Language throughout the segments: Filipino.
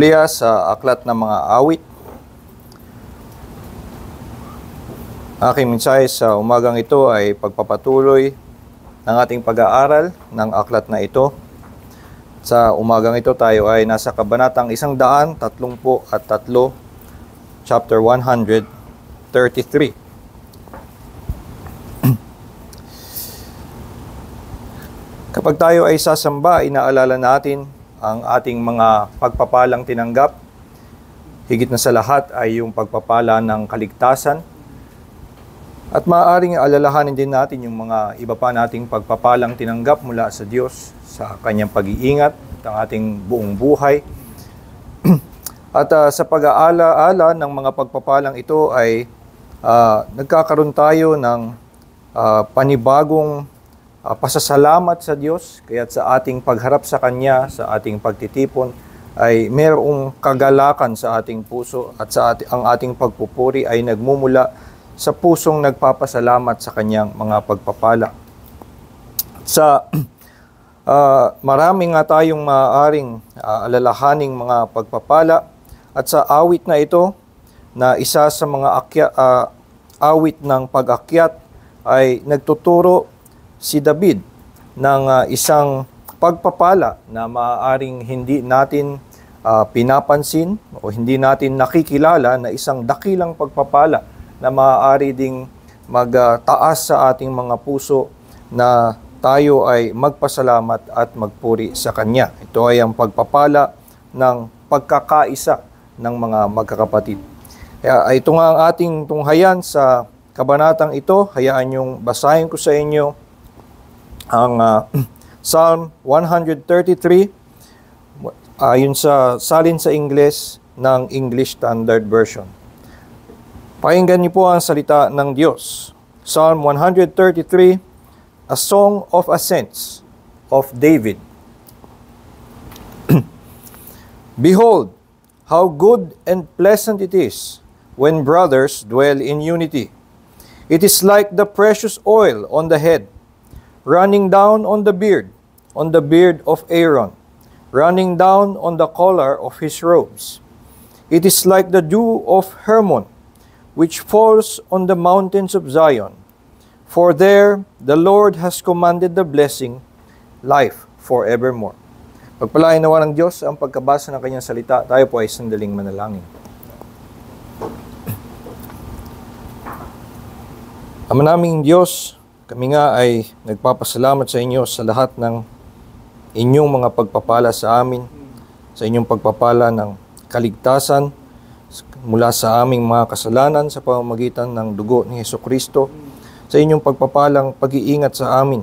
Biblia sa Aklat ng Mga Awit. Aking mensahe sa umagang ito ay pagpapatuloy ng ating pag-aaral ng aklat na ito. Sa umagang ito tayo ay nasa kabanatang 133, chapter 133. Kapag tayo ay sasamba, inaalala natin ang ating mga pagpapalang tinanggap. Higit na sa lahat ay yung pagpapala ng kaligtasan. At maaaring alalahanin din natin yung mga iba pa nating pagpapalang tinanggap mula sa Diyos sa kanyang pag-iingat at ang ating buong buhay. At sa pag-aala-ala ng mga pagpapalang ito ay nagkakaroon tayo ng panibagong pasasalamat sa Diyos, kaya't sa ating pagharap sa Kanya, sa ating pagtitipon, ay mayroong kagalakan sa ating puso at ang ating pagpupuri ay nagmumula sa pusong nagpapasalamat sa Kanyang mga pagpapala. Sa marami nga tayong maaaring alalahaning mga pagpapala at sa awit na ito, na isa sa mga awit ng pag-akyat ay nagtuturo si David ng isang pagpapala na maaaring hindi natin pinapansin o hindi natin nakikilala na isang dakilang pagpapala na maaari ding magtaas sa ating mga puso na tayo ay magpasalamat at magpuri sa Kanya. Ito ay ang pagpapala ng pagkakaisa ng mga magkakapatid. Kaya ito nga ang ating tunghayan sa kabanatang ito. Hayaan niyong basahin ko sa inyo ang Psalm 133 ayon sa salin sa Ingles ng English Standard Version. Pakinggan niyo po ang salita ng Diyos. Psalm 133, a song of ascents of David. Behold, how good and pleasant it is when brothers dwell in unity. It is like the precious oil on the head, running down on the beard of Aaron, running down on the collar of his robes. It is like the dew of Hermon, which falls on the mountains of Zion. For there the Lord has commanded the blessing, life forevermore. Pagpalain nawa ng Diyos ang pagkabasa ng kanyang salita. Tayo po ay sandaling manalangin. Ama naming Diyos, kami nga ay nagpapasalamat sa inyo sa lahat ng inyong mga pagpapala sa amin, sa inyong pagpapala ng kaligtasan mula sa aming mga kasalanan sa pamamagitan ng dugo ni Hesukristo, sa inyong pagpapalang pag-iingat sa amin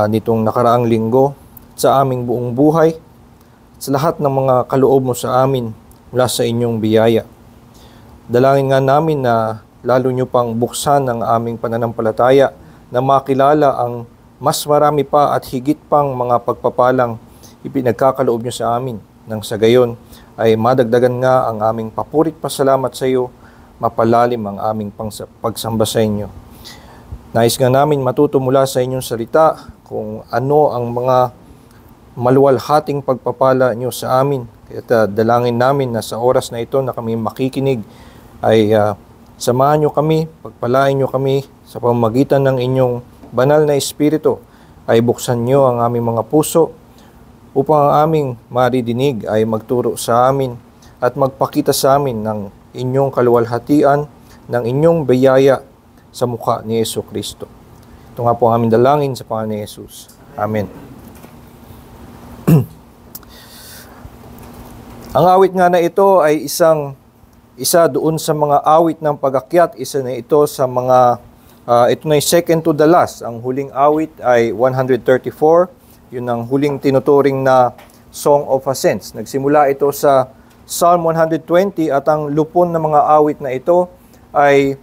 nitong nakaraang linggo, sa aming buong buhay, sa lahat ng mga kaloob mo sa amin mula sa inyong biyaya. Dalangin nga namin na lalo nyo pang buksan ang aming pananampalataya na makilala ang mas marami pa at higit pang mga pagpapalang ipinagkakaloob nyo sa amin. Nang sa gayon ay madagdagan nga ang aming papurit pasalamat sa iyo, mapalalim ang aming pagsamba sa inyo. Nais nga namin matuto mula sa inyong salita kung ano ang mga maluwalhating pagpapala nyo sa amin. Kaya dalangin namin na sa oras na ito na kami makikinig ay samahan nyo kami, pagpalain nyo kami sa pamamagitan ng inyong banal na Espiritu, ay buksan nyo ang aming mga puso upang ang aming maridinig ay magturo sa amin at magpakita sa amin ng inyong kaluwalhatian, ng inyong biyaya sa mukha ni Hesukristo. Ito nga po ang aming dalangin sa pangalan ni Jesus. Amen. Ang awit nga na ito ay isa doon sa mga awit ng pag-akyat, isa na ito sa mga ito na yung second to the last. Ang huling awit ay 134. Yun ang huling tinuturing na Song of Ascents. Nagsimula ito sa Psalm 120 at ang lupon ng mga awit na ito ay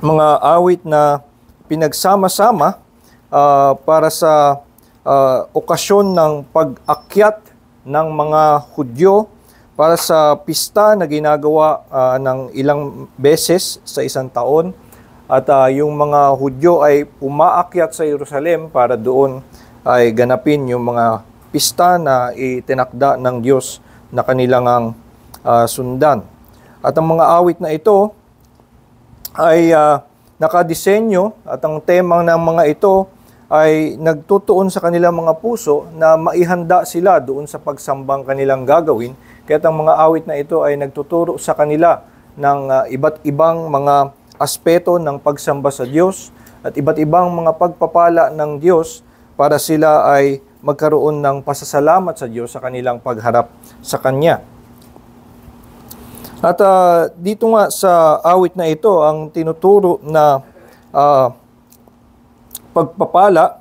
mga awit na pinagsama-sama para sa okasyon ng pag-akyat ng mga Hudyo para sa pista na ginagawa ng ilang beses sa isang taon. At yung mga Hudyo ay umaakyat sa Jerusalem para doon ay ganapin yung mga pista na itinakda ng Diyos na kanilang sundan. At ang mga awit na ito ay nakadisenyo at ang temang ng mga ito ay nagtutuon sa kanilang mga puso na maihanda sila doon sa pagsambang kanilang gagawin. Kaya ang mga awit na ito ay nagtuturo sa kanila ng iba't ibang mga aspeto ng pagsamba sa Diyos at iba't ibang mga pagpapala ng Diyos para sila ay magkaroon ng pasasalamat sa Diyos sa kanilang pagharap sa Kanya. At dito nga sa awit na ito, ang tinuturo na pagpapala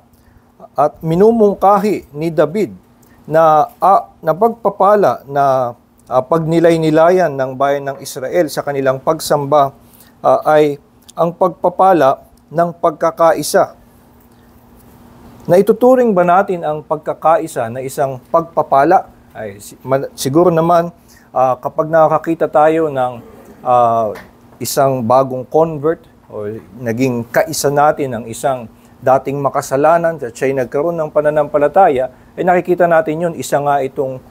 at minumungkahi ni David na pagpapala na pagnilay-nilayan ng bayan ng Israel sa kanilang pagsamba ay ang pagpapala ng pagkakaisa. Naituturing ba natin ang pagkakaisa na isang pagpapala? Siguro naman kapag nakakita tayo ng isang bagong convert o naging kaisa natin ng isang dating makasalanan at siya'y nagkaroon ng pananampalataya, ay nakikita natin yun, isa nga itong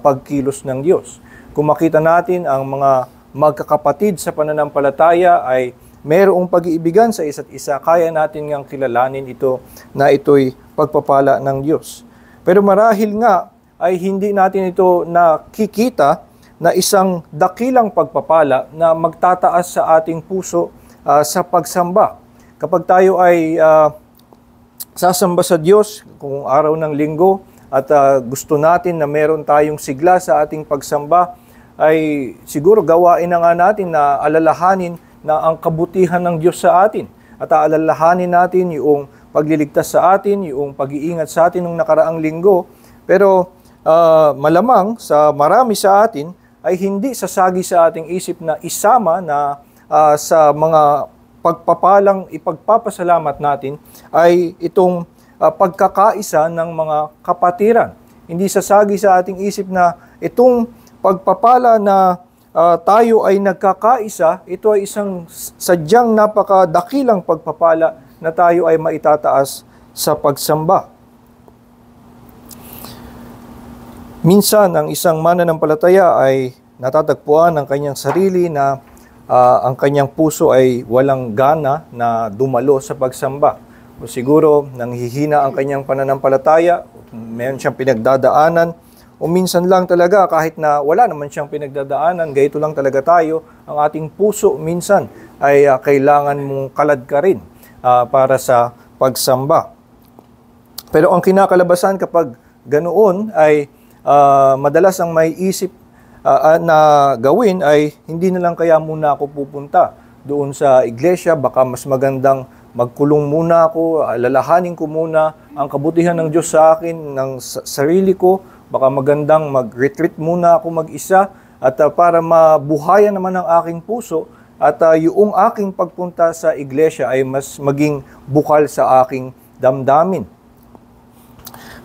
pagkilos ng Diyos. Kung makita natin ang mga magkakapatid sa pananampalataya ay mayroong pag-iibigan sa isa't isa, kaya natin ngang kilalanin ito na ito'y pagpapala ng Diyos. Pero marahil nga ay hindi natin ito nakikita na isang dakilang pagpapala na magtataas sa ating puso sa pagsamba. Kapag tayo ay sasamba sa Diyos kung araw ng linggo at gusto natin na meron tayong sigla sa ating pagsamba, ay siguro gawain na nga natin na alalahanin na ang kabutihan ng Diyos sa atin. At alalahanin natin yung pagliligtas sa atin, yung pag-iingat sa atin nung nakaraang linggo. Pero malamang sa marami sa atin ay hindi sasagi sa ating isip na isama na sa mga pagpapalang ipagpapasalamat natin ay itong pagkakaisa ng mga kapatiran. Hindi sasagi sa ating isip na itong pagpapala na tayo ay nagkakaisa, ito ay isang sadyang napakadakilang pagpapala na tayo ay maitataas sa pagsamba. Minsan, ang isang mananampalataya ay natatagpuan ng kanyang sarili na ang kanyang puso ay walang gana na dumalo sa pagsamba. O siguro, nanghihina ang kanyang pananampalataya, mayroon siyang pinagdadaanan, o minsan lang talaga kahit na wala naman siyang pinagdadaanan, gayto lang talaga tayo, ang ating puso minsan ay kailangan mong kalad ka rin para sa pagsamba. Pero ang kinakalabasan kapag ganoon ay madalas ang may isip na gawin ay hindi na lang kaya muna ako pupunta doon sa iglesia, baka mas magandang magkulong muna ako, alalahanin ko muna ang kabutihan ng Diyos sa akin, ng sarili ko, baka magandang mag-retreat muna ako mag-isa at para mabuhayan naman ang aking puso at yung aking pagpunta sa iglesia ay mas maging bukal sa aking damdamin.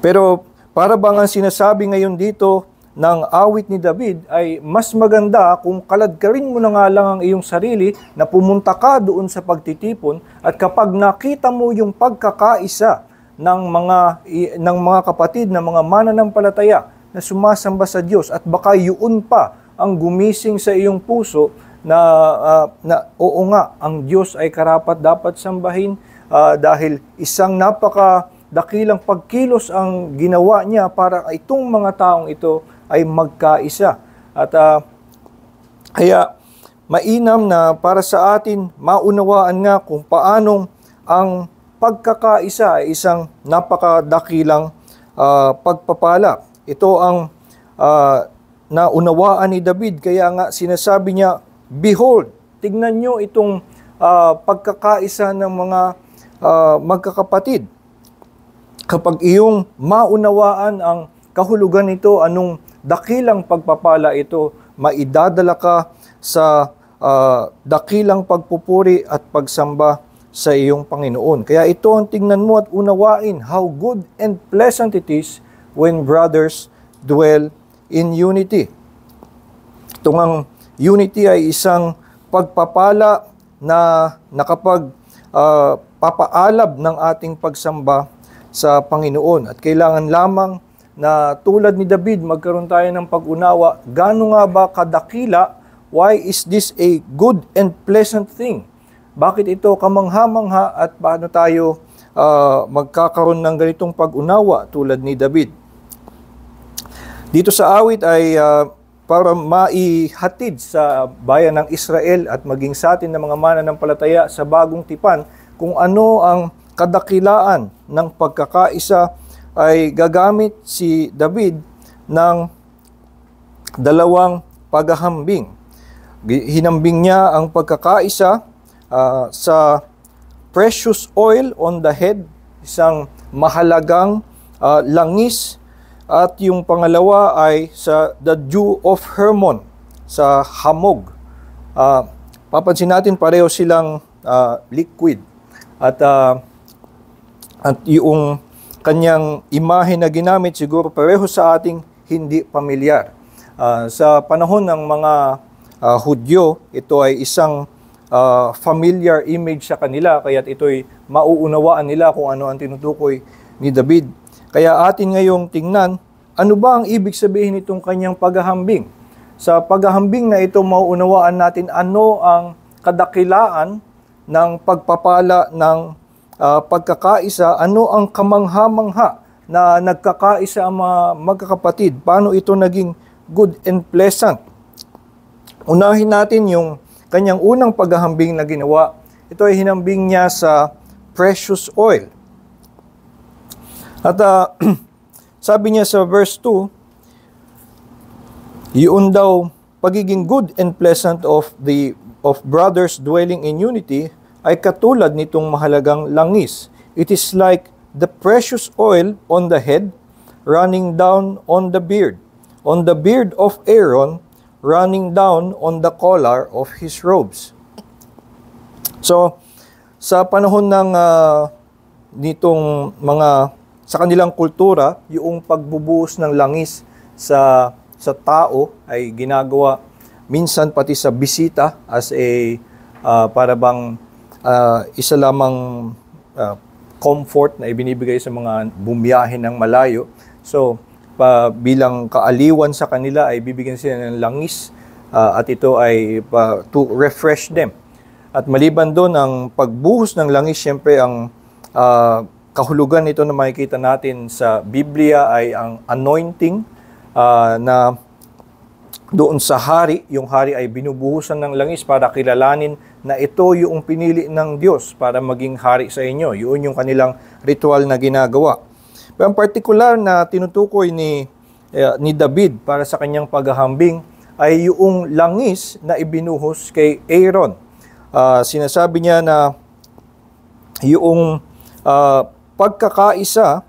Pero para bang ang sinasabi ngayon dito ng awit ni David ay mas maganda kung kaladkarin mo na nga lang ang iyong sarili na pumunta ka doon sa pagtitipon at kapag nakita mo yung pagkakaisa ng mga kapatid na mga mananampalataya na sumasamba sa Diyos at baka yun pa ang gumising sa iyong puso na oo nga, ang Diyos ay karapat dapat sambahin dahil isang napakadakilang pagkilos ang ginawa niya para itong mga taong ito ay magkaisa. At kaya mainam na para sa atin maunawaan nga kung paanong ang pagkakaisa ay isang napakadakilang pagpapala. Ito ang naunawaan ni David, kaya nga sinasabi niya, "Behold, tignan nyo itong pagkakaisa ng mga magkakapatid. Kapag iyong maunawaan ang kahulugan nito, anong dakilang pagpapala ito, maidadala ka sa dakilang pagpupuri at pagsamba sa iyong Panginoon." Kaya ito ang tingnan mo at unawain, how good and pleasant it is when brothers dwell in unity. Itong ang unity ay isang pagpapala na nakapagpapaalab ng ating pagsamba sa Panginoon. At kailangan lamang na tulad ni David, magkaroon tayo ng pag-unawa, gaano nga ba kadakila, why is this a good and pleasant thing? Bakit ito kamangha-mangha at paano tayo magkakaroon ng ganitong pag-unawa tulad ni David? Dito sa awit ay para maihatid sa bayan ng Israel at maging sa atin ng mga mananampalataya sa bagong tipan kung ano ang kadakilaan ng pagkakaisa, ay gagamit si David ng dalawang paghahambing. Hinambing niya ang pagkakaisa sa precious oil on the head, isang mahalagang langis, at yung pangalawa ay sa the dew of Hermon, sa hamog. Papansin natin pareho silang liquid at yung kanyang imahe na ginamit siguro pareho sa ating hindi pamilyar. Sa panahon ng mga Hudyo, ito ay isang familiar image sa kanila, kaya't ito'y mauunawaan nila kung ano ang tinutukoy ni David. Kaya atin ngayong tingnan, ano ba ang ibig sabihin nitong kanyang paghahambing? Sa paghahambing na ito, mauunawaan natin ano ang kadakilaan ng pagpapala ng pagkakaisa, ano ang kamangha-mangha na nagkakaisa ang mga magkakapatid, paano ito naging good and pleasant. Unahin natin yung kanyang unang paghahambing na ginawa. Ito ay hinambing niya sa precious oil. At sabi niya sa verse 2, yun daw pagiging good and pleasant of brothers dwelling in unity ay katulad nitong mahalagang langis. It is like the precious oil on the head running down on the beard of Aaron running down on the collar of his robes. So, sa panahon ng nitong mga sa kanilang kultura, yung pagbubuhos ng langis sa tao ay ginagawa minsan pati sa bisita as a para bang isa lamang comfort na ibinibigay sa mga bumiyahe ng malayo. So, bilang kaaliwan sa kanila ay bibigyan sila ng langis at ito ay to refresh them. At maliban doon, ang pagbuhos ng langis, siyempre ang kahulugan nito na makikita natin sa Biblia ay ang anointing na doon sa hari, yung hari ay binubuhusan ng langis para kilalanin na ito yung pinili ng Diyos para maging hari sa inyo. Yun yung kanilang ritual na ginagawa. Pero ang partikular na tinutukoy ni David para sa kanyang paghahambing ay yung langis na ibinuhos kay Aaron. Sinasabi niya na yung pagkakaisa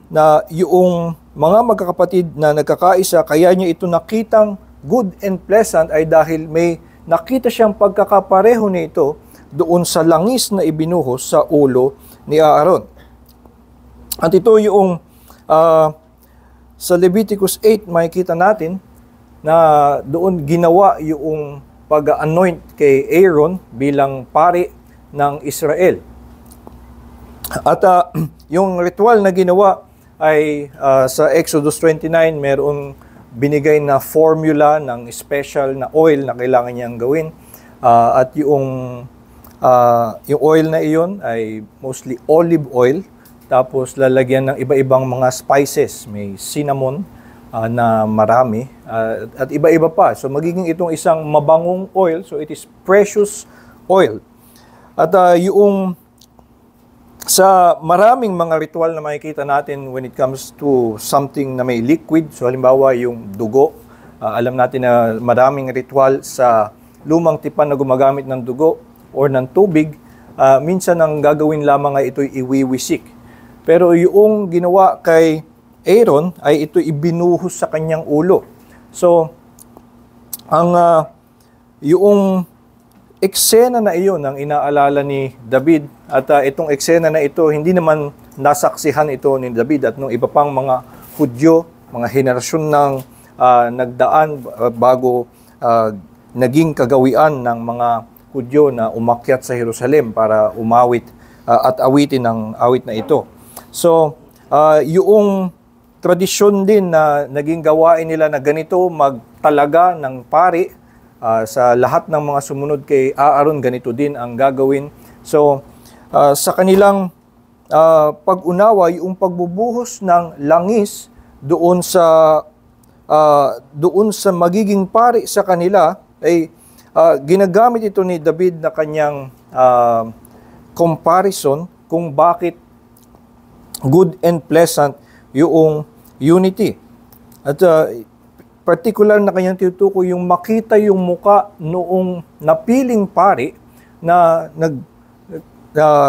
na yung mga magkakapatid na nagkakaisa, kaya niya ito nakitang good and pleasant ay dahil may nakita siyang pagkakapareho nito doon sa langis na ibinuhos sa ulo ni Aaron. At ito yung sa Leviticus 8 makikita natin na doon ginawa yung pag-anoint kay Aaron bilang pari ng Israel. At yung ritual na ginawa ay sa Exodus 29 mayroong binigay na formula ng special na oil na kailangan niyang gawin. At yung oil na iyon ay mostly olive oil. Tapos lalagyan ng iba-ibang mga spices. May cinnamon na marami. At iba-iba pa. So magiging itong isang mabangong oil. So it is precious oil. At yung sa maraming mga ritual na makikita natin when it comes to something na may liquid, so halimbawa yung dugo, alam natin na maraming ritual sa lumang tipan na gumagamit ng dugo or ng tubig, minsan ang gagawin lamang ay ito'y iwiwisik. Pero yung ginawa kay Aaron ay ito ibinuhos sa kanyang ulo. So, ang yung eksena na iyon ang inaalala ni David at itong eksena na ito hindi naman nasaksihan ito ni David at nung iba pang mga Hudyo, mga henerasyon ng nagdaan bago naging kagawian ng mga Hudyo na umakyat sa Jerusalem para umawit at awitin ng awit na ito. So, yung tradisyon din na naging gawain nila na ganito magtalaga ng pari sa lahat ng mga sumunod kay Aaron, ganito din ang gagawin. So, sa kanilang pag-unawa, yung pagbubuhos ng langis doon sa magiging pari sa kanila, ay ginagamit ito ni David na kanyang comparison kung bakit good and pleasant yung unity. At particular na kanyang tinutukoy yung makita yung muka noong napiling pari na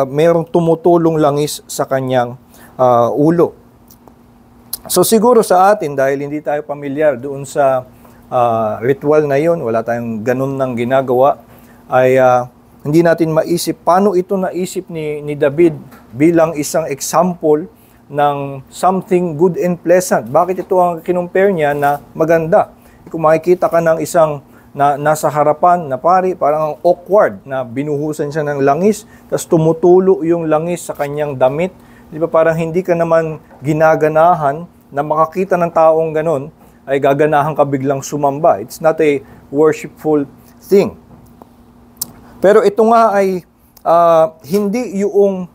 mayroong tumutulong langis sa kanyang ulo. So siguro sa atin, dahil hindi tayo pamilyar doon sa ritual na yun, wala tayong ganun ng ginagawa, ay hindi natin maisip paano ito naisip ni David bilang isang example ng something good and pleasant. Bakit ito ang kinumpare niya na maganda? Kung makikita ka ng isang nasa harapan na pari, parang awkward na binuhusan siya ng langis, tapos tumutulo yung langis sa kanyang damit. Di ba parang hindi ka naman ginaganahan na makakita ng taong ganun, ay gaganahan ka biglang sumamba. It's not a worshipful thing. Pero ito nga ay hindi yung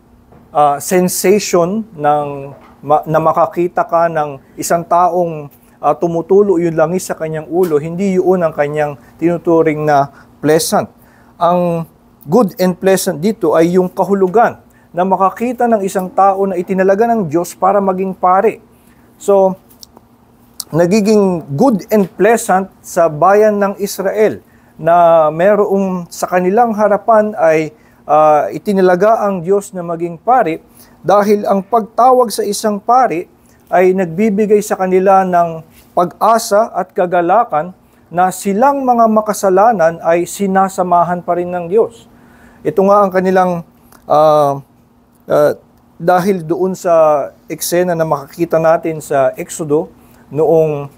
sensation na makakita ka ng isang taong tumutulo yung langis sa kanyang ulo, hindi yun ang kanyang tinuturing na pleasant. Ang good and pleasant dito ay yung kahulugan na makakita ng isang tao na itinalaga ng Diyos para maging pari. So, nagiging good and pleasant sa bayan ng Israel na merong sa kanilang harapan ay itinalaga ang Diyos na maging pari, dahil ang pagtawag sa isang pari ay nagbibigay sa kanila ng pag-asa at kagalakan na silang mga makasalanan ay sinasamahan pa rin ng Diyos. Ito nga ang kanilang dahil doon sa eksena na makikita natin sa Exodo, noong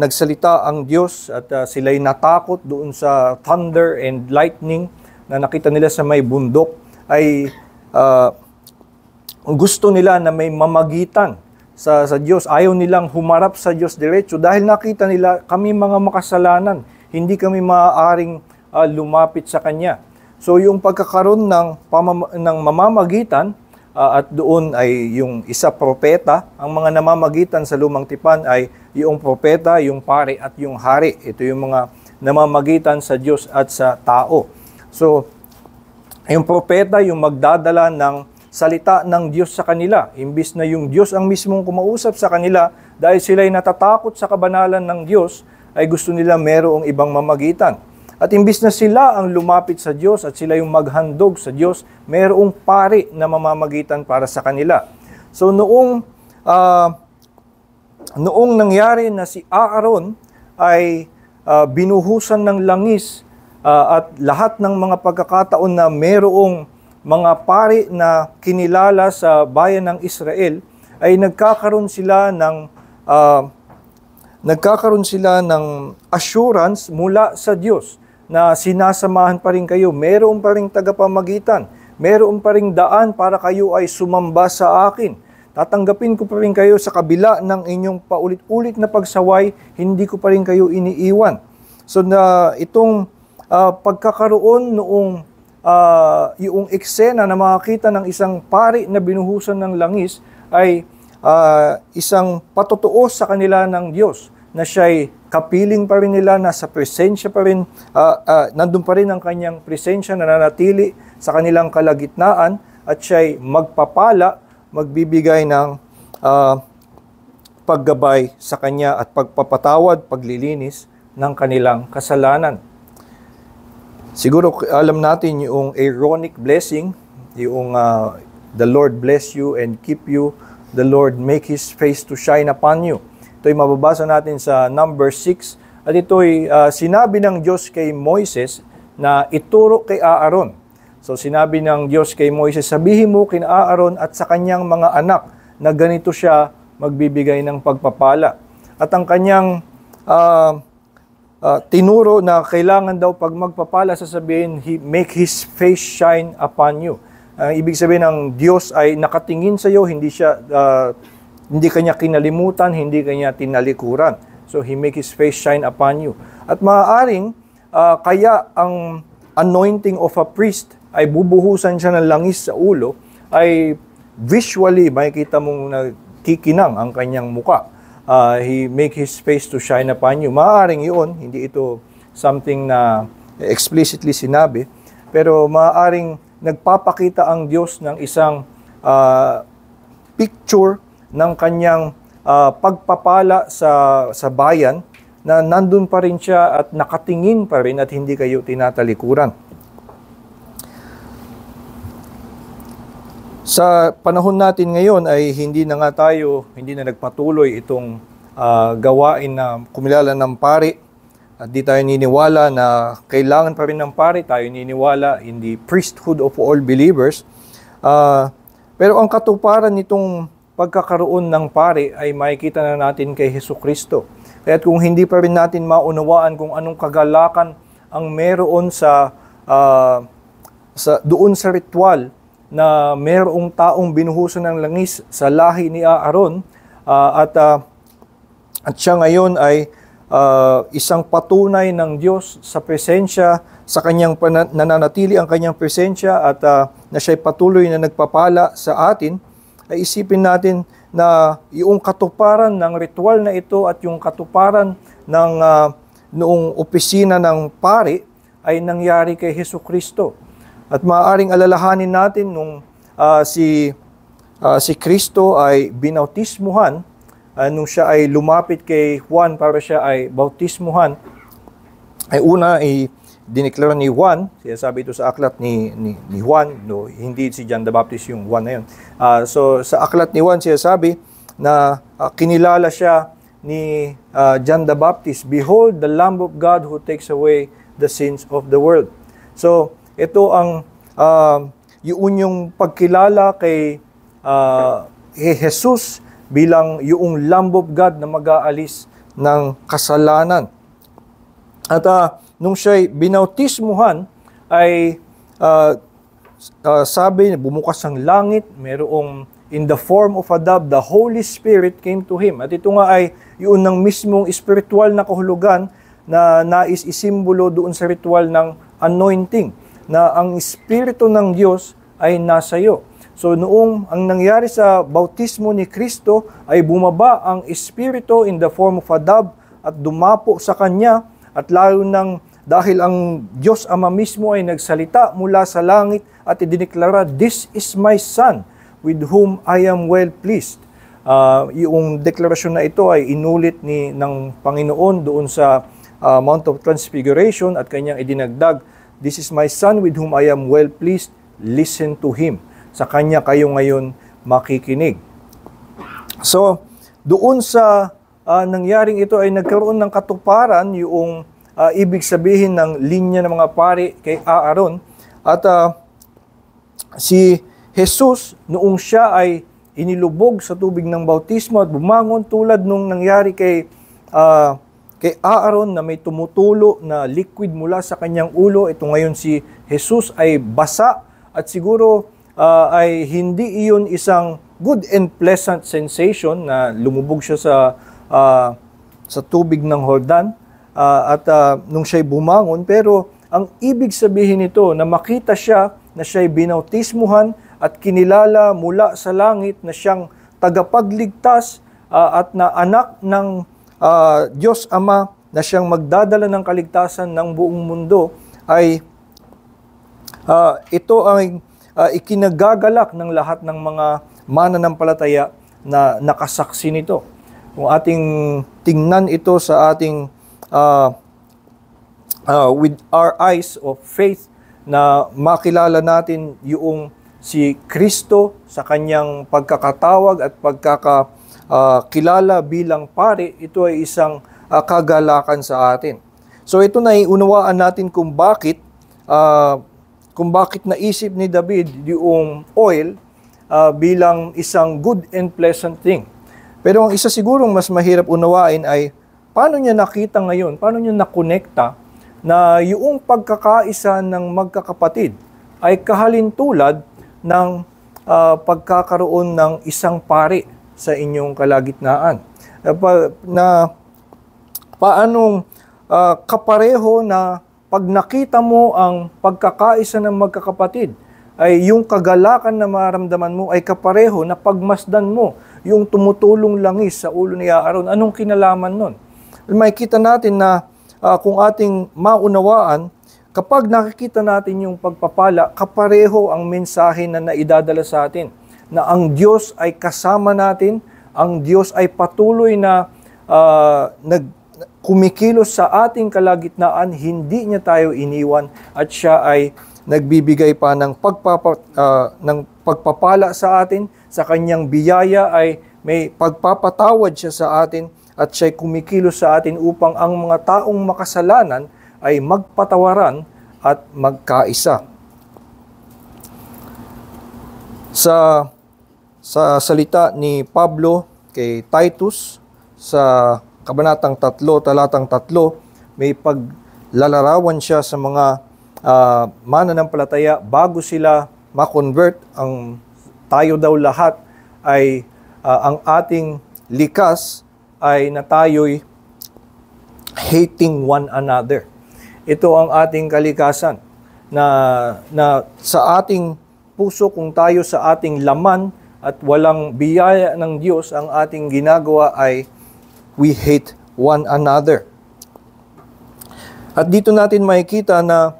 nagsalita ang Diyos at sila'y natakot doon sa thunder and lightning na nakita nila sa may bundok, ay gusto nila na may mamagitan sa Diyos. Ayaw nilang humarap sa Diyos diretso dahil nakita nila kami mga makasalanan, hindi kami maaaring lumapit sa Kanya. So yung pagkakaroon ng mamamagitan, at doon ay yung isa propeta, ang mga namamagitan sa lumang tipan ay yung propeta, yung pari at yung hari. Ito yung mga namamagitan sa Diyos at sa tao. So, yung propeta yung magdadala ng salita ng Diyos sa kanila. Imbis na yung Diyos ang mismong kumausap sa kanila, dahil sila'y natatakot sa kabanalan ng Diyos, ay gusto nila merong ibang mamagitan. At imbis na sila ang lumapit sa Diyos at sila yung maghandog sa Diyos, mayroong pari na mamamagitan para sa kanila. So noong nangyari na si Aaron ay binuhusan ng langis at lahat ng mga pagkakataon na mayroong mga pari na kinilala sa bayan ng Israel, ay nagkakaroon sila ng assurance mula sa Diyos na sinasamahan pa rin kayo, meron pa rin tagapamagitan, meron pa rin daan para kayo ay sumamba sa akin. Tatanggapin ko pa rin kayo sa kabila ng inyong paulit-ulit na pagsaway, hindi ko pa rin kayo iniiwan. So na itong pagkakaroon noong yung eksena na makakita ng isang pari na binuhusan ng langis ay isang patotoo sa kanila ng Diyos, na siya'y kapiling pa rin nila, nasa presensya pa rin, nandun pa rin ang kanyang presensya na nanatili sa kanilang kalagitnaan, at siya'y magpapala, magbibigay ng paggabay sa kanya at pagpapatawad, paglilinis ng kanilang kasalanan. Siguro alam natin yung Aaronic blessing, yung the Lord bless you and keep you, the Lord make His face to shine upon you. Ito'y mababasa natin sa number 6, at ito'y sinabi ng Diyos kay Moises na ituro kay Aaron. So sinabi ng Diyos kay Moises, sabihin mo kina Aaron at sa kanyang mga anak na ganito siya magbibigay ng pagpapala. At ang kanyang tinuro na kailangan daw pag magpapala, sasabihin, make His face shine upon you. Ibig sabihin ng Diyos ay nakatingin sa iyo, hindi siya Hindi kanya kinalimutan, hindi kanya tinalikuran. So He make His face shine upon you. At maaaring kaya ang anointing of a priest ay bubuhusan siya ng langis sa ulo, ay visually makikita mong nagkikinang ang kanyang muka. He make His face to shine upon you. Maaaring yun, hindi ito something na explicitly sinabi, pero maaaring nagpapakita ang Diyos ng isang picture ng kanyang pagpapala sa bayan, na nandun pa rin siya at nakatingin pa rin at hindi kayo tinatalikuran. Sa panahon natin ngayon ay hindi na nagpatuloy itong gawain na kumilala ng pari, at di tayo niniwala na kailangan pa rin ng pari. Tayo niniwala in the priesthood of all believers. Pero ang katuparan nitong pagkakaroon ng pari ay makikita na natin kay Hesukristo. Kaya kung hindi pa rin natin maunawaan kung anong kagalakan ang meron doon sa ritual na merong taong binuhusan ng langis sa lahi ni Aaron, at siya ngayon ay isang patunay ng Diyos sa presensya, sa kanyang nananatili ang kanyang presensya, at na siya'y patuloy na nagpapala sa atin, ay isipin natin na yung katuparan ng ritual na ito at yung katuparan ng noong opisina ng pari ay nangyari kay Hesukristo. At maaaring alalahanin natin nung si Kristo ay binautismuhan, nung siya ay lumapit kay Juan para siya ay bautismuhan, ay una ay dineklara ni Juan, sabi ito sa aklat ni Juan, no, hindi si John the Baptist yung Juan na yun. So sa aklat ni Juan sabi na kinilala siya ni John the Baptist, "Behold the Lamb of God who takes away the sins of the world." So ito ang yung pagkilala kay Jesus bilang yung Lamb of God na mag-aalis ng kasalanan. At nung siya'y binautismuhan, ay sabi, bumukas ang langit, merong in the form of a dove, the Holy Spirit came to him. At ito nga ay yun ng mismong spiritual na kahulugan na nais isimbolo doon sa ritual ng anointing, na ang Espiritu ng Diyos ay nasa iyo. So noong ang nangyari sa bautismo ni Kristo ay bumaba ang Espiritu in the form of a dove at dumapo sa Kanya, at lalo nang dahil ang Diyos Ama mismo ay nagsalita mula sa langit at idineklara, "This is my Son, with whom I am well pleased." Yung deklarasyon na ito ay inulit ng Panginoon doon sa Mount of Transfiguration, at Kanyang idinagdag, "This is my Son, with whom I am well pleased, listen to Him." Sa Kanya kayo ngayon makikinig. So, doon sa nangyaring ito ay nagkaroon ng katuparan yung ibig sabihin ng linya ng mga pari kay Aaron. At si Jesus, noong siya ay inilubog sa tubig ng bautismo at bumangon tulad nung nangyari kay Aaron na may tumutulo na liquid mula sa kanyang ulo, ito ngayon si Jesus ay basa, at siguro ay hindi iyon isang good and pleasant sensation na lumubog siya sa tubig ng Jordan, at nung siya'y bumangon. Pero ang ibig sabihin nito na makita siya na siya'y binautismuhan at kinilala mula sa langit na siyang tagapagligtas at na anak ng Diyos Ama, na siyang magdadala ng kaligtasan ng buong mundo, ay ito ay ikinagagalak ng lahat ng mga mananampalataya na nakasaksi nito. Kung ating tingnan ito sa ating with our eyes of faith, na makilala natin yung si Kristo sa kanyang pagkakatawag at pagkakakilala bilang pari, ito ay isang kagalakan sa atin. So ito na iunawaan natin kung bakit naisip ni David yung oil bilang isang good and pleasant thing. Pero ang isa sigurong mas mahirap unawain ay paano niya nakita ngayon, paano niya nakonekta na yung pagkakaisa ng magkakapatid ay kahalintulad ng pagkakaroon ng isang pari sa inyong kalagitnaan. Paanong kapareho na pag nakita mo ang pagkakaisa ng magkakapatid, ay yung kagalakan na maramdaman mo ay kapareho na pagmasdan mo yung tumutulong langis sa ulo ni Aaron. Anong kinalaman nun? Makikita natin na kung ating maunawaan, kapag nakikita natin yung pagpapala, kapareho ang mensahe na naidadala sa atin, na ang Diyos ay kasama natin, ang Diyos ay patuloy na kumikilos sa ating kalagitnaan, hindi niya tayo iniwan, at siya ay nagbibigay pa ng pagpapala sa atin. Sa kanyang biyaya ay may pagpapatawad siya sa atin, at siya ay kumikilos sa atin upang ang mga taong makasalanan ay magpatawaran at magkaisa. Sa salita ni Pablo kay Titus sa Kabanatang 3, talatang 3, may paglalarawan siya sa mga mananampalataya bago sila ma-convert. Tayo daw lahat ay ang ating likas ay na tayo'y hating one another. Ito ang ating kalikasan na sa ating puso, kung tayo sa ating laman at walang biyaya ng Diyos, ang ating ginagawa ay we hate one another. At dito natin makikita na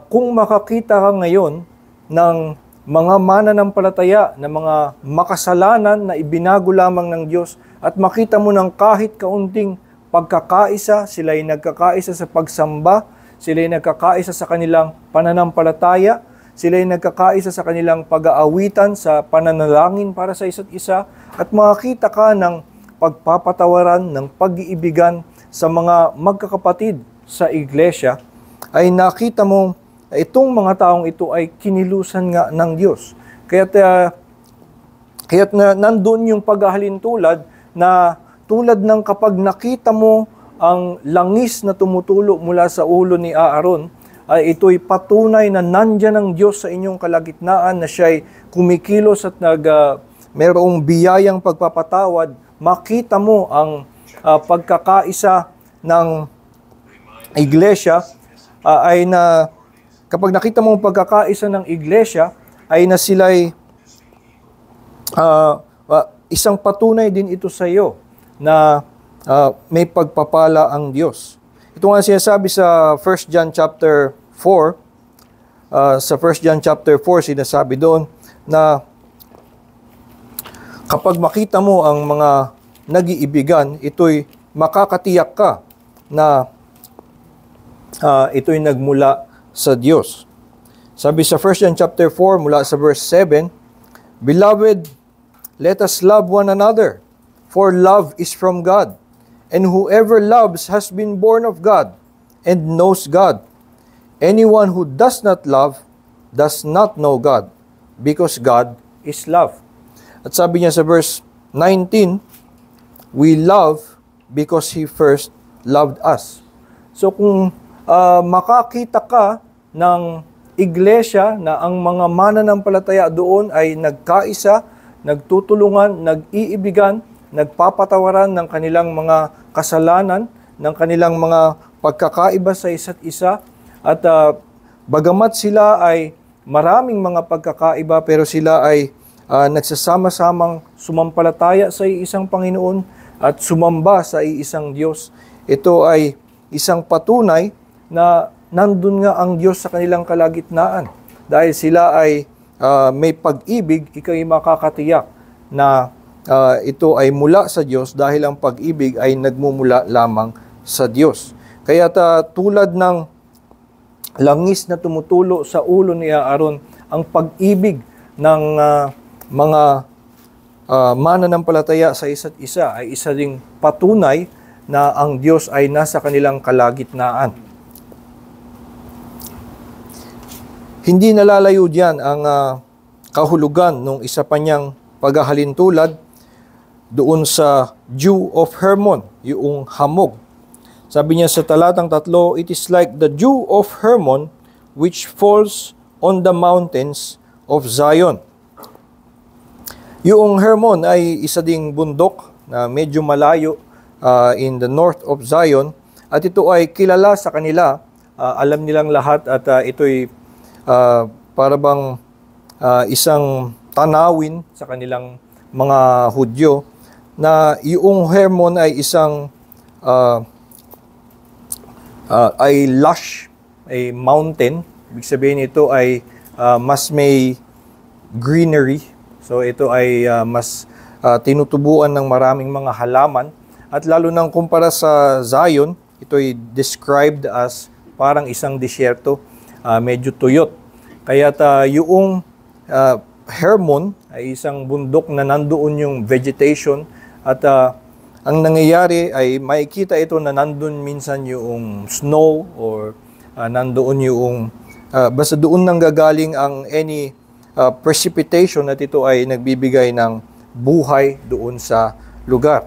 kung makakita ka ngayon ng mga mananampalataya na mga makasalanan na ibinago lamang ng Diyos, at makita mo ng kahit kaunting pagkakaisa, sila ay nagkakaisa sa pagsamba, sila ay nagkakaisa sa kanilang pananampalataya, sila ay nagkakaisa sa kanilang pag-aawitan, sa pananalangin para sa isa't isa, at makakita ka ng pagpapatawaran, ng pag-iibigan sa mga magkakapatid sa iglesia, ay nakita mo itong mga taong ito ay kinilusan nga ng Diyos. Kaya't nandun yung paghahalintulad na tulad ng kapag nakita mo ang langis na tumutulo mula sa ulo ni Aaron, ay ito'y patunay na nandyan ang Diyos sa inyong kalagitnaan, na siya'y kumikilos at mayroong biyayang pagpapatawad. Makita mo ang pagkakaisa ng iglesia, ay na kapag nakita mo ang pagkakaisa ng iglesia, ay na sila'y isang patunay din ito sa iyo na may pagpapala ang Diyos. Ito nga sinasabi sa 1 John chapter 4. Sa 1 John chapter 4, sinasabi doon na kapag makita mo ang mga nag-iibigan, ito'y makakatiyak ka na ito'y nagmula sa Diyos. Sabi sa 1 John chapter 4, mula sa verse 7, Beloved, let us love one another, for love is from God, and whoever loves has been born of God and knows God. Anyone who does not love does not know God, because God is love. At sabi niya sa verse 19, we love because He first loved us. So kung makakita ka ng iglesia na ang mga mananampalataya doon ay nagkaisa, nagtutulungan, nag-iibigan, nagpapatawaran ng kanilang mga kasalanan, ng kanilang mga pagkakaiba sa isa't isa, at bagamat sila ay maraming mga pagkakaiba, pero sila ay nagsasama-samang sumampalataya sa iisang Panginoon at sumamba sa iisang Diyos. Ito ay isang patunay na nandun nga ang Diyos sa kanilang kalagitnaan. Dahil sila ay may pag-ibig, ikaw'y makakatiyak na ito ay mula sa Diyos, dahil ang pag-ibig ay nagmumula lamang sa Diyos. Kaya tulad ng langis na tumutulo sa ulo ni Aaron, ang pag-ibig ng mga mananampalataya sa isa't isa ay isa ding patunay na ang Diyos ay nasa kanilang kalagitnaan. Hindi nalalayo diyan ang kahulugan ng isa pa niyang paghahalintulad doon sa dew of Hermon, yung hamog. Sabi niya sa talatang 3, it is like the dew of Hermon which falls on the mountains of Zion. Yung Hermon ay isa ding bundok na medyo malayo in the north of Zion, at ito ay kilala sa kanila. Alam nilang lahat, at ito'y para bang isang tanawin sa kanilang mga Hudyo, na yung Hermon ay isang ay lush, a mountain. Ibig sabihin ito ay mas may greenery. So ito ay mas tinutubuan ng maraming mga halaman, at lalo nang kumpara sa Zion, ito ay described as parang isang disyerto, medyo tuyot. Kaya yung Hermon ay isang bundok na nandoon yung vegetation, at ang nangyayari ay makikita ito na nandoon minsan yung snow, or nandoon yung basta doon nang gagaling ang any precipitation, at ito ay nagbibigay ng buhay doon sa lugar.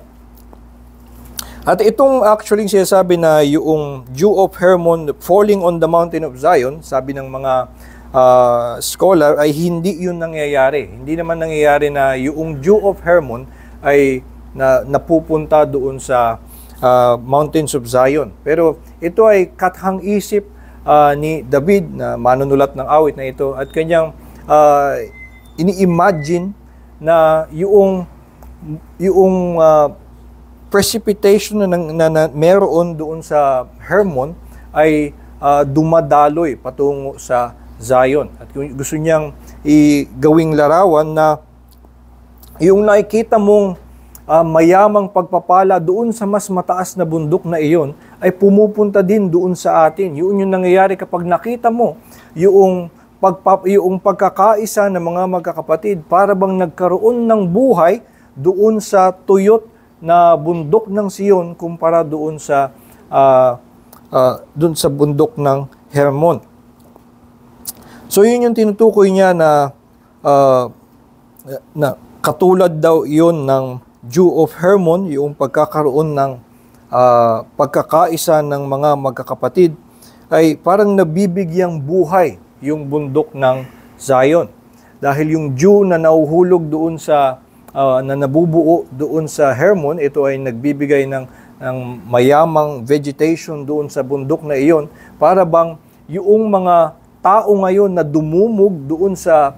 At itong actually sinasabi na yung dew of Hermon falling on the mountain of Zion, sabi ng mga scholar, ay hindi yun nangyayari. Hindi naman nangyayari na yung dew of Hermon ay napupunta doon sa mountains of Zion. Pero ito ay kathang isip ni David, na manunulat ng awit na ito, at kanyang ini-imagine na yung precipitation na meron doon sa Hermon ay dumadaloy patungo sa Zion. At gusto niyang igawing larawan na yung nakikita mong mayamang pagpapala doon sa mas mataas na bundok na iyon ay pumupunta din doon sa atin. Yun yung nangyayari kapag nakita mo yung pagkakaisa ng mga magkakapatid, para bang nagkaroon ng buhay doon sa tuyot na bundok ng Sion kumpara doon sa bundok ng Hermon. So yun yung tinutukoy niya na katulad daw yun ng dew of Hermon, yung pagkakaroon ng pagkakaisa ng mga magkakapatid, ay parang nabibigyang buhay yung bundok ng Zion. Dahil yung dew na nauhulog doon sa na nabubuo doon sa Hermon, ito ay nagbibigay ng mayamang vegetation doon sa bundok na iyon, para bang yung mga tao ngayon na dumumog doon sa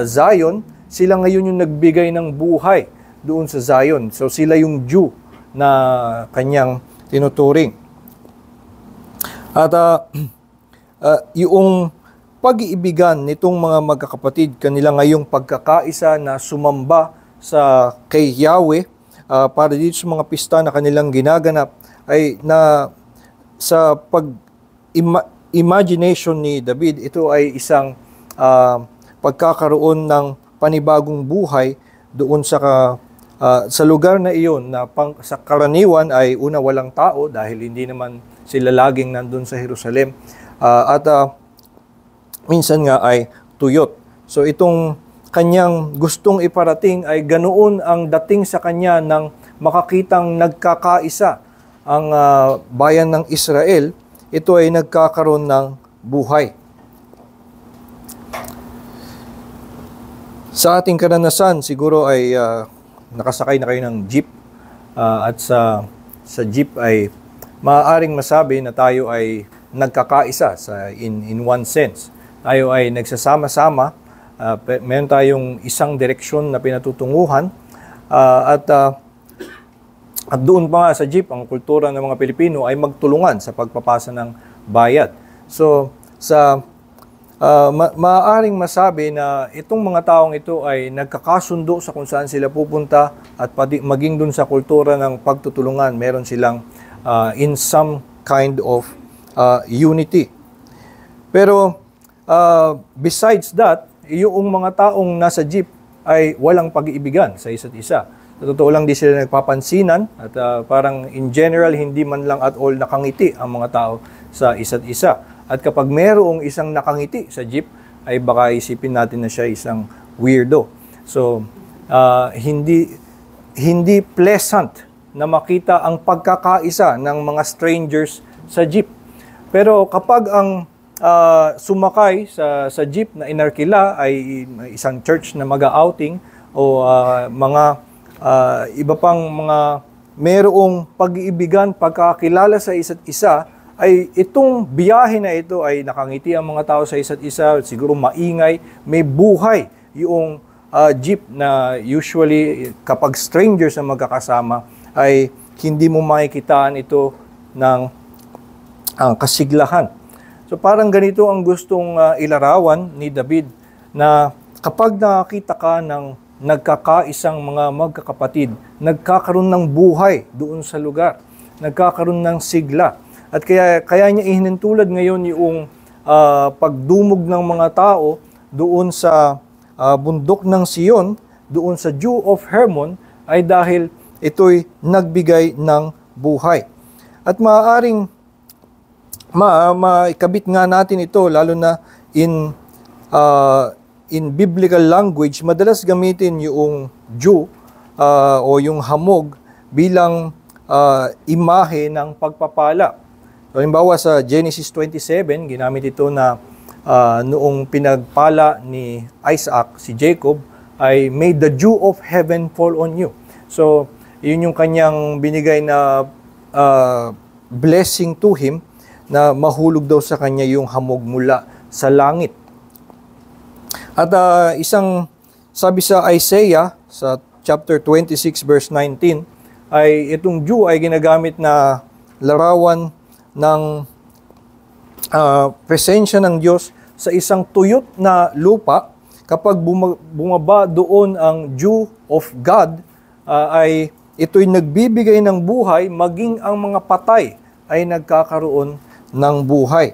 Zion, sila ngayon yung nagbigay ng buhay doon sa Zion. So sila yung dew na kanyang tinuturing. At yung pag-iibigan nitong mga magkakapatid, kanila ngayong pagkakaisa na sumamba sa kay Yahweh para dito sa mga pista na kanilang ginaganap, ay na sa imagination ni David, ito ay isang pagkakaroon ng panibagong buhay doon sa lugar na iyon, na sa karaniwan ay una walang tao dahil hindi naman sila laging nandun sa Jerusalem, at minsan nga ay tuyot. So itong kanyang gustong iparating ay ganoon ang dating sa kanya ng makakitang nagkakaisa ang bayan ng Israel, ito ay nagkakaroon ng buhay. Sa ating karanasan, siguro ay nakasakay na kayo ng jeep, at sa jeep ay maaaring masabi na tayo ay nagkakaisa in one sense. Tayo ay nagsasama-sama, meron tayong isang direksyon na pinatutunguhan, at doon pa nga sa jeep, ang kultura ng mga Pilipino ay magtulungan sa pagpapasa ng bayad. So maaaring masabi na itong mga taong ito ay nagkakasundo sa kung saan sila pupunta, at maging dun sa kultura ng pagtutulungan, meron silang in some kind of unity. Pero besides that, yung mga taong nasa jeep ay walang pag-iibigan sa isa't isa. Sa totoo lang, di sila nagpapansinan, at parang in general, hindi man lang at all nakangiti ang mga tao sa isa't isa. At kapag mayroong isang nakangiti sa jeep, ay baka isipin natin na siya isang weirdo. So, hindi pleasant na makita ang pagkakaisa ng mga strangers sa jeep. Pero kapag ang sumakay sa jeep na inarkila ay isang church na mag-outing, o iba pang mga merong pag-iibigan, pagkakilala sa isa't isa, ay itong biyahe na ito ay nakangiti ang mga tao sa isa't isa, siguro maingay, may buhay yung jeep na usually kapag strangers na magkakasama ay hindi mo makikitaan ito ng kasiglahan. So parang ganito ang gustong ilarawan ni David, na kapag nakakita ka ng nagkakaisang mga magkakapatid, nagkakaroon ng buhay doon sa lugar, nagkakaroon ng sigla. At kaya niya ihinintulad ngayon yung pagdumog ng mga tao doon sa bundok ng Sion, doon sa Dew of Hermon, ay dahil ito'y nagbigay ng buhay. At maaaring maikabit nga natin ito, lalo na in biblical language, madalas gamitin yung dew o yung hamog bilang imahe ng pagpapala. So, halimbawa sa Genesis 27, ginamit ito na noong pinagpala ni Isaac, si Jacob, ay "May the dew of heaven fall on you." So, yun yung kanyang binigay na blessing to him, na mahulog daw sa kanya yung hamog mula sa langit. At isang sabi sa Isaiah sa chapter 26 verse 19 ay itong dew ay ginagamit na larawan ng presensya ng Diyos sa isang tuyot na lupa. Kapag bumaba doon ang dew of God, ay ito'y nagbibigay ng buhay, maging ang mga patay ay nagkakaroon ng buhay.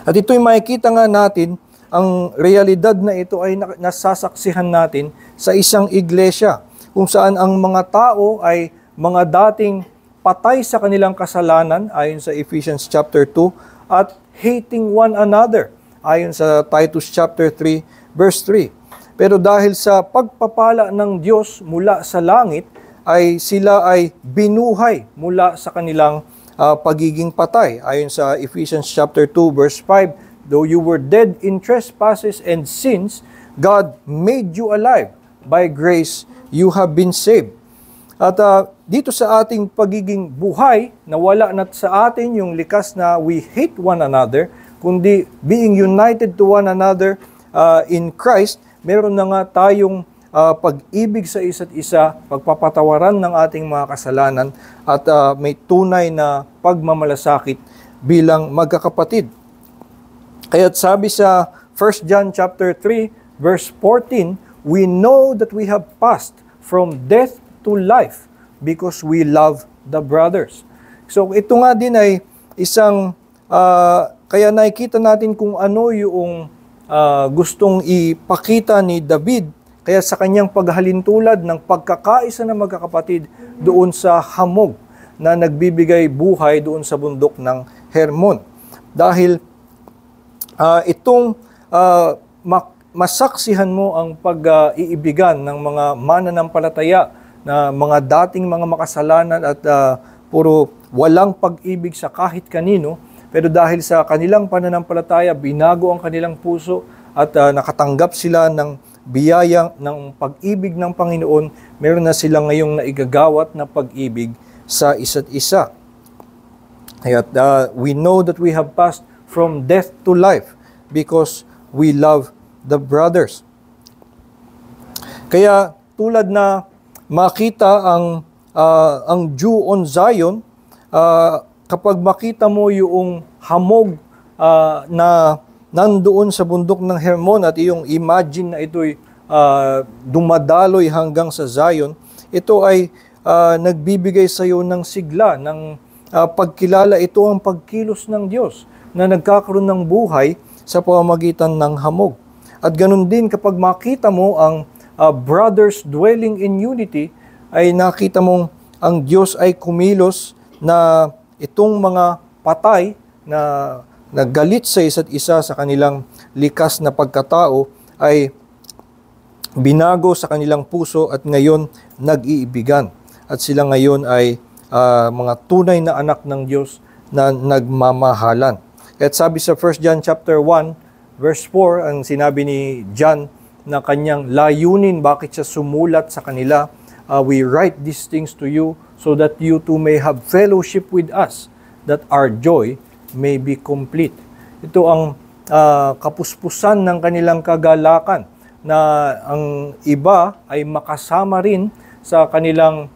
At ito'y makikita nga natin, ang realidad na ito ay nasasaksihan natin sa isang iglesia kung saan ang mga tao ay mga dating patay sa kanilang kasalanan ayon sa Ephesians chapter 2 at hating one another ayon sa Titus chapter 3 verse 3. Pero dahil sa pagpapala ng Diyos mula sa langit ay sila ay binuhay mula sa kanilang pagiging patay ayon sa Ephesians chapter 2 verse 5. Though you were dead in trespasses and sins, God made you alive. By grace, you have been saved. At dito sa ating pagiging buhay, nawala na sa atin yung likas na we hate one another, kundi being united to one another in Christ, meron na nga tayong pag-ibig sa isa't isa, pagpapatawaran ng ating mga kasalanan, at may tunay na pagmamalasakit bilang magkakapatid. Kaya't sabi sa 1 John chapter 3 verse 14, we know that we have passed from death to life because we love the brothers. So ito nga din ay isang kaya nakikita natin kung ano yung gustong ipakita ni David kaya sa kanyang paghalintulad ng pagkakaisa ng magkakapatid doon sa hamog na nagbibigay buhay doon sa bundok ng Hermon. Dahil itong masaksihan mo ang pag-iibigan ng mga mananampalataya na mga dating mga makasalanan at puro walang pag-ibig sa kahit kanino, pero dahil sa kanilang pananampalataya, binago ang kanilang puso at nakatanggap sila ng biyaya ng pag-ibig ng Panginoon, meron na sila ngayong naigagawat na pag-ibig sa isa't isa. At we know that we have passed from death to life because we love the brothers. Kaya tulad na makita ang dew on Zion, kapag makita mo yung hamog na nandoon sa bundok ng Hermon at iyong imagine na ito'y dumadaloy hanggang sa Zion, ito ay nagbibigay sa iyo ng sigla, ng pagkilala. Ito ang pagkilos ng Diyos na nagkakaroon ng buhay sa pamamagitan ng hamog. At ganun din kapag makita mo ang brothers dwelling in unity, ay nakita mong ang Diyos ay kumilos na itong mga patay na naggalit sa isa't isa sa kanilang likas na pagkatao ay binago sa kanilang puso at ngayon nag-iibigan. At sila ngayon ay mga tunay na anak ng Diyos na nagmamahalan. At sabi sa 1 John chapter 1 verse 4, ang sinabi ni John na kanyang layunin, bakit siya sumulat sa kanila. We write these things to you so that you too may have fellowship with us, that our joy may be complete. Ito ang kapuspusan ng kanilang kagalakan, na ang iba ay makasama rin sa kanilang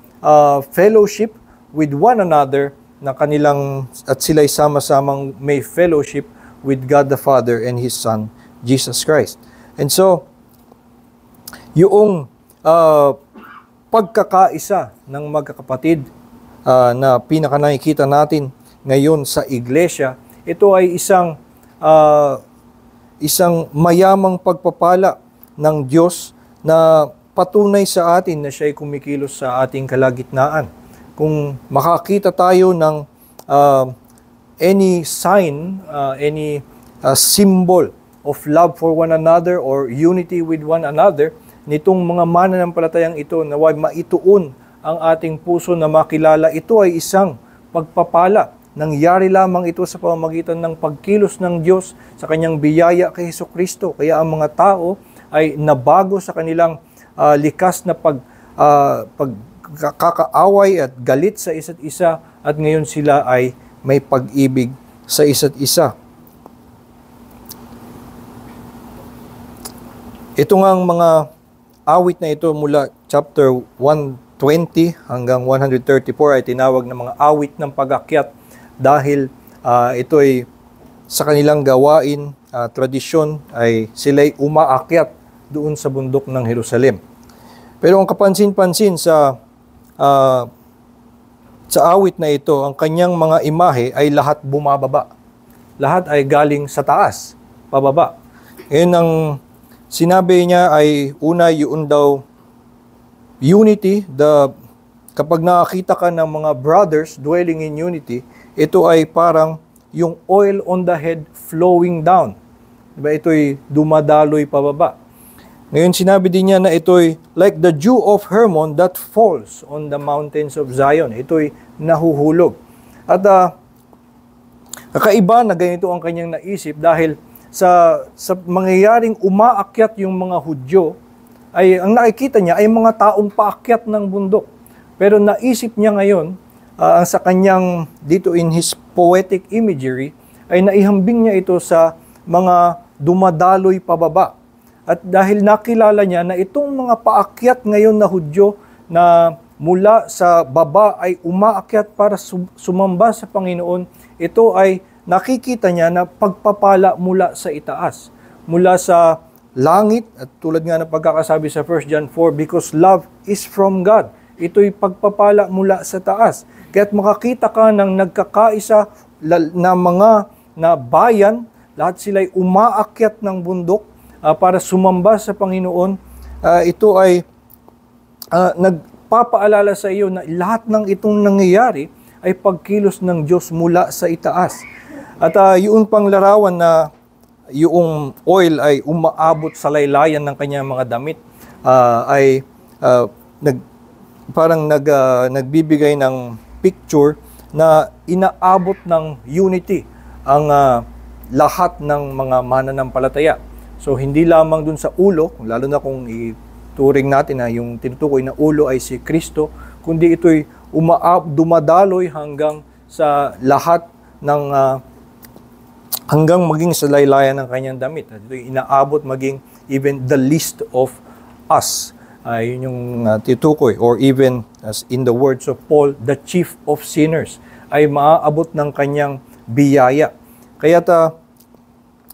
fellowship with one another, na kanilang at sila'y sama-samang may fellowship with God the Father and His Son, Jesus Christ. And so, yung pagkakaisa ng magkakapatid na pinaka nakikita natin ngayon sa iglesia, ito ay isang mayamang pagpapala ng Diyos na patunay sa atin na siya ay kumikilos sa ating kalagitnaan. Kung makakita tayo ng any sign, any symbol of love for one another or unity with one another, nitong mga mananampalatayang ito, naway maituon ang ating puso na makilala ito ay isang pagpapala. Nangyari lamang ito sa pamamagitan ng pagkilos ng Diyos sa kanyang biyaya kay Hesukristo. Kaya ang mga tao ay nabago sa kanilang likas na pagkakaaway at galit sa isa't isa, at ngayon sila ay may pag-ibig sa isa't isa. Ito ngang mga awit na ito mula chapter 120 hanggang 134 ay tinawag na mga awit ng pag-akyat, dahil ito ay sa kanilang gawain, tradisyon, ay sila'y umaakyat doon sa bundok ng Jerusalem. Pero ang kapansin-pansin sa awit na ito, ang kanyang mga imahe ay lahat bumababa. Lahat ay galing sa taas, pababa. Ngayon ang sinabi niya ay una, yun daw unity. Kapag nakakita ka ng mga brothers dwelling in unity, ito ay parang yung oil on the head flowing down. Diba? Ito'y dumadaloy pababa. Ngayon sinabi din niya na ito'y like the dew of Hermon that falls on the mountains of Zion. Ito'y nahuhulog. At kakaiba na ganito ang kanyang naisip, dahil sa mangyayaring umaakyat yung mga Hudyo, ay ang nakikita niya ay mga taong paakyat ng bundok. Pero naisip niya ngayon, ang sa kanyang dito in his poetic imagery, ay naihambing niya ito sa mga dumadaloy pababa. At dahil nakilala niya na itong mga paakyat ngayon na Hudyo na mula sa baba ay umaakyat para sumamba sa Panginoon, ito ay nakikita niya na pagpapala mula sa itaas, mula sa langit. At tulad nga ng pagkakasabi sa 1 John 4, because love is from God. Ito'y pagpapala mula sa taas. Kaya't makakita ka ng nagkakaisa na mga na bayan, lahat sila'y umaakyat ng bundok para sumamba sa Panginoon. Ito ay nagpapaalala sa iyo na lahat ng itong nangyayari ay pagkilos ng Diyos mula sa itaas. At yung pang larawan na yung oil ay umaabot sa laylayan ng kanyang mga damit, ay nagbibigay ng picture na inaabot ng unity ang lahat ng mga mananampalataya. So hindi lamang dun sa ulo, lalo na kung ituring natin na yung tinutukoy na ulo ay si Kristo, kundi ito'y dumadaloy hanggang sa lahat ng hanggang maging sa laylayan ng kanyang damit. At ito'y inaabot maging even the least of us. Yun yung titukoy, or even as in the words of Paul, the chief of sinners, ay maaabot ng kanyang biyaya. Kaya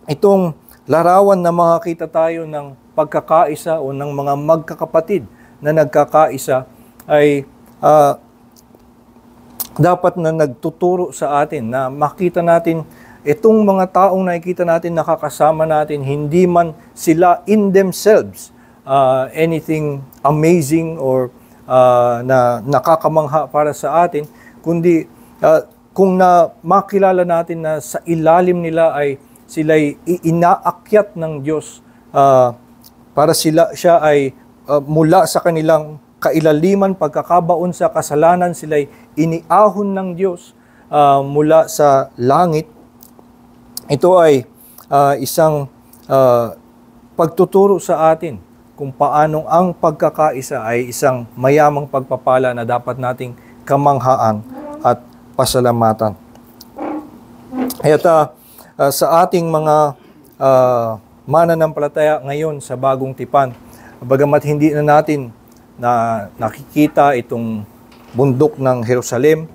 itong larawan na makakita tayo ng pagkakaisa o ng mga magkakapatid na nagkakaisa ay dapat na nagtuturo sa atin na makita natin itong mga taong nakikita natin, nakakasama natin, hindi man sila in themselves anything amazing or na nakakamangha para sa atin, kundi kung makilala natin na sa ilalim nila ay sila'y inaakyat ng Diyos para siya ay mula sa kanilang kailaliman, pagkakabaon sa kasalanan, sila'y iniahon ng Diyos mula sa langit. Ito ay isang pagtuturo sa atin kung paanong ang pagkakaisa ay isang mayamang pagpapala na dapat nating kamanghaan at pasalamatan. At sa ating mga mananampalataya ngayon sa bagong tipan, bagamat hindi na natin nakikita itong bundok ng Jerusalem,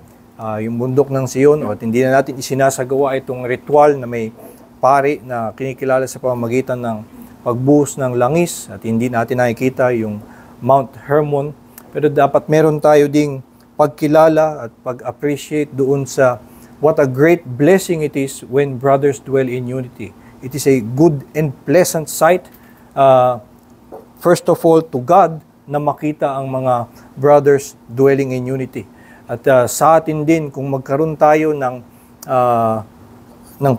yung bundok ng Sion, at hindi na natin isinasagawa itong ritual na may pari na kinikilala sa pamamagitan ng pagbuhos ng langis, at hindi natin nakikita yung Mount Hermon, pero dapat meron tayo ding pagkilala at pag-appreciate doon sa what a great blessing it is when brothers dwell in unity. It is a good and pleasant sight, first of all, to God, na makita ang mga brothers dwelling in unity. At sa atin din, kung magkaroon tayo ng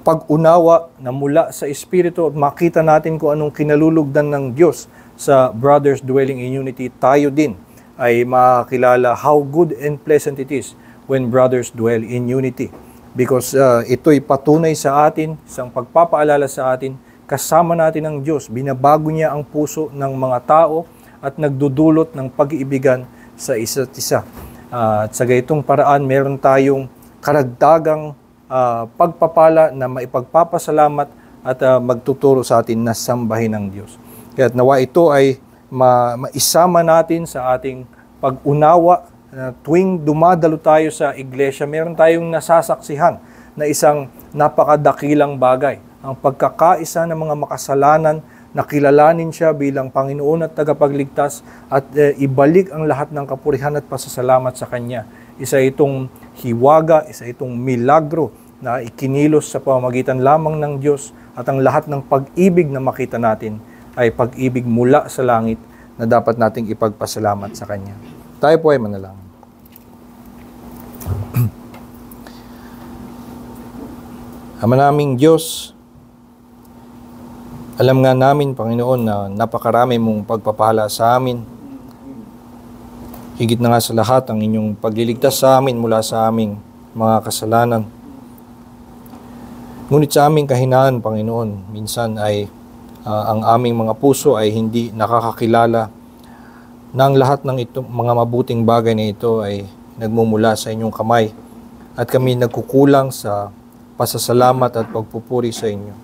pag-unawa na mula sa Espiritu at makita natin kung anong kinalulugdan ng Diyos sa brothers dwelling in unity, tayo din ay makakilala how good and pleasant it is when brothers dwell in unity. Because ito'y patunay sa atin, isang pagpapaalala sa atin, kasama natin ang Diyos, binabago niya ang puso ng mga tao at nagdudulot ng pag-iibigan sa isa't isa. At sa gayitong paraan, meron tayong karagdagang pagpapala na maipagpapasalamat at magtuturo sa atin na sambahin ng Diyos. Kaya nawa ito ay maisama natin sa ating pag-unawa na tuwing dumadalo tayo sa iglesia, meron tayong nasasaksihan na isang napakadakilang bagay. Ang pagkakaisa ng mga makasalanan, nakilalanin siya bilang Panginoon at tagapagligtas at ibalik ang lahat ng kapurihan at pasasalamat sa Kanya. Isa itong hiwaga, isa itong milagro na ikinilos sa pamamagitan lamang ng Diyos, at ang lahat ng pag-ibig na makita natin ay pag-ibig mula sa langit na dapat nating ipagpasalamat sa Kanya. Tayo po ay manalangin. Ama naming Diyos, alam nga namin, Panginoon, na napakarami mong pagpapala sa amin. Higit na nga sa lahat ang inyong pagliligtas sa amin mula sa aming mga kasalanan. Ngunit sa aming kahinaan, Panginoon, minsan ay ang aming mga puso ay hindi nakakakilala na ang lahat ng mga mabuting bagay na ito ay nagmumula sa inyong kamay, at kami nagkukulang sa pasasalamat at pagpupuri sa inyo.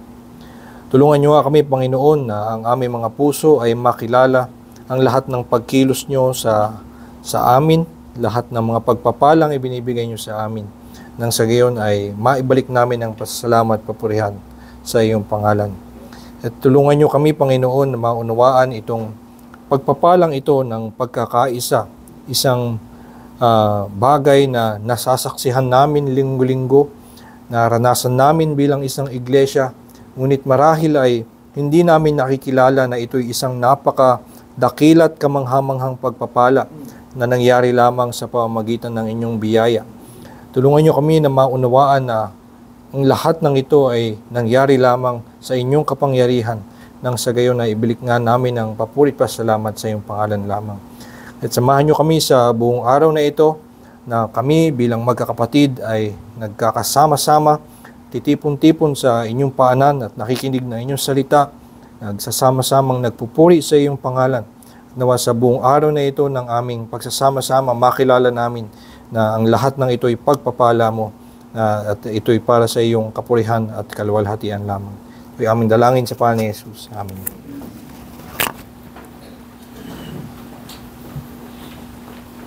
Tulungan niyo nga kami, Panginoon, na ang aming mga puso ay makilala ang lahat ng pagkilos niyo sa amin, lahat ng mga pagpapalang ibinibigay niyo sa amin. Nang sa gayon ay maibalik namin ang pasasalamat at papurihan sa iyong pangalan. At tulungan niyo kami, Panginoon, na maunawaan itong pagpapalang ito ng pagkakaisa, isang bagay na nasasaksihan namin linggo-linggo, naranasan namin bilang isang iglesia. Ngunit marahil ay hindi namin nakikilala na ito'y isang napakadakilat kamanghamanghang pagpapala na nangyari lamang sa pamamagitan ng inyong biyaya. Tulungan niyo kami na maunawaan na ang lahat ng ito ay nangyari lamang sa inyong kapangyarihan, nang sa gayon na ibilik nga namin ang papuri at pasalamat sa iyong pangalan lamang. At samahan niyo kami sa buong araw na ito, na kami bilang magkakapatid ay nagkakasama-sama, titipon-tipon sa inyong paanan at nakikinig na inyong salita, nagsasama-samang nagpupuri sa iyong pangalan. Nawa sa buong araw na ito ng aming pagsasama-sama, makilala namin na ang lahat ng ito ay pagpapala mo, at ito ay para sa iyong kapurihan at kaluwalhatian lamang. Ito ay aming dalangin sa pangalan ni Jesus. Amen.